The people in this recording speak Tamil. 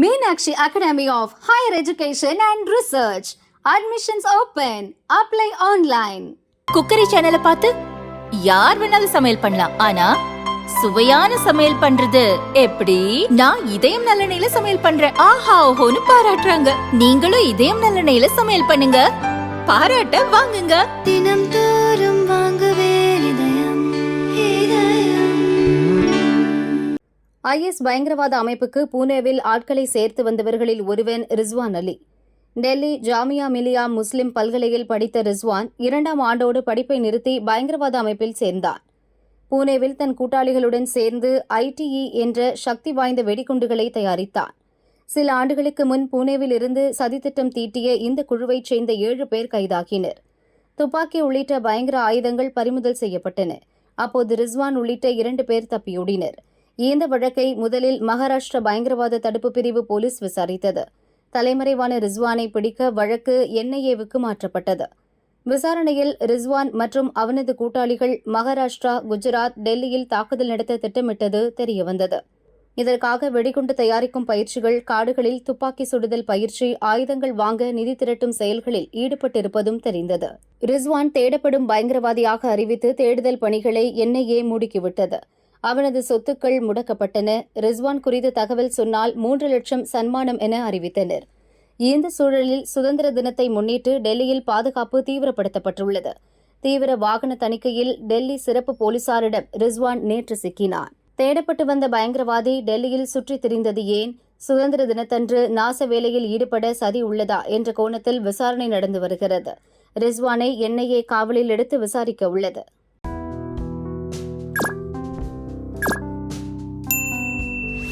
Meenakshi Academy of Higher Education and Research. Admissions open. Apply online. Cookery சேனலை பார்த்து யார் வேணாலும் சமையல் பண்ணலாம். ஆனா சுவையான சமையல் பண்றது எப்படி? நான் இதயம் நல்லெண்ணெயில சமையல் பண்றேன். ஆஹா ஓஹோன்னு பாராட்டுறாங்க. நீங்களும் இதயம் நல்லெண்ணெயில சமையல் பண்ணுங்க, பாராட்ட வாங்குங்க. தினம் தோறும் வாங்குவே இதயம் IS பயங்கரவாத அமைப்புக்கு பூனேவில் ஆட்களை சேர்த்து வந்தவர்களில் ஒருவன் ரிஸ்வான் அலி. டெல்லி ஜாமியா மிலியா முஸ்லிம் பல்கலையில் படித்த ரிஸ்வான் 2ஆம் ஆண்டோடு படிப்பை நிறுத்தி பயங்கரவாத அமைப்பில் சேர்ந்தார். பூனேவில் தன் கூட்டாளிகளுடன் சேர்ந்து ITE என்ற சக்தி வாய்ந்த வெடிகுண்டுகளை தயாரித்தார். சில ஆண்டுகளுக்கு முன் பூனேவில் இருந்து சதித்திட்டம் தீட்டிய இந்த குழுவைச் சேர்ந்த 7 பேர் கைதாகினர். துப்பாக்கி உள்ளிட்ட பயங்கர ஆயுதங்கள் பறிமுதல் செய்யப்பட்டன. அப்போது ரிஸ்வான் உள்ளிட்ட 2 பேர் தப்பியோடினர். இந்த வழக்கை முதலில் மகாராஷ்டிரா பயங்கரவாத தடுப்பு பிரிவு போலீஸ் விசாரித்தது. தலைமறைவான ரிஸ்வானை பிடிக்க வழக்கு NIAவுக்கு மாற்றப்பட்டது. விசாரணையில் ரிஸ்வான் மற்றும் அவனது கூட்டாளிகள் மகாராஷ்டிரா, குஜராத், டெல்லியில் தாக்குதல் நடத்த திட்டமிட்டது தெரியவந்தது. இதற்காக வெடிகுண்டு தயாரிக்கும் பயிற்சிகள், காடுகளில் துப்பாக்கி சுடுதல் பயிற்சி, ஆயுதங்கள் வாங்க நிதி திரட்டும் செயல்களில் ஈடுபட்டிருப்பதும் தெரிந்தது. ரிஸ்வான் தேடப்படும் பயங்கரவாதியாக அறிவித்து தேடுதல் பணிகளை NIA முடுக்கிவிட்டது. அவனது சொத்துக்கள் முடக்கப்பட்டன. ரிஸ்வான் குறித்து தகவல் சொன்னால் 3 லட்சம் சன்மானம் என அறிவித்தனர். இந்த சூழலில் சுதந்திர தினத்தை முன்னிட்டு டெல்லியில் பாதுகாப்பு தீவிரப்படுத்தப்பட்டுள்ளது. தீவிர வாகன தணிக்கையில் டெல்லி சிறப்பு போலீசாரிடம் ரிஸ்வான் நேற்று சிக்கினார். தேடப்பட்டு வந்த பயங்கரவாதி டெல்லியில் சுற்றித் திரிந்தது ஏன்? சுதந்திர தினத்தன்று நாச வேலையில் ஈடுபட சதி உள்ளதா என்ற கோணத்தில் விசாரணை நடந்து வருகிறது. ரிஸ்வானை NIA காவலில் எடுத்து விசாரிக்க உள்ளது.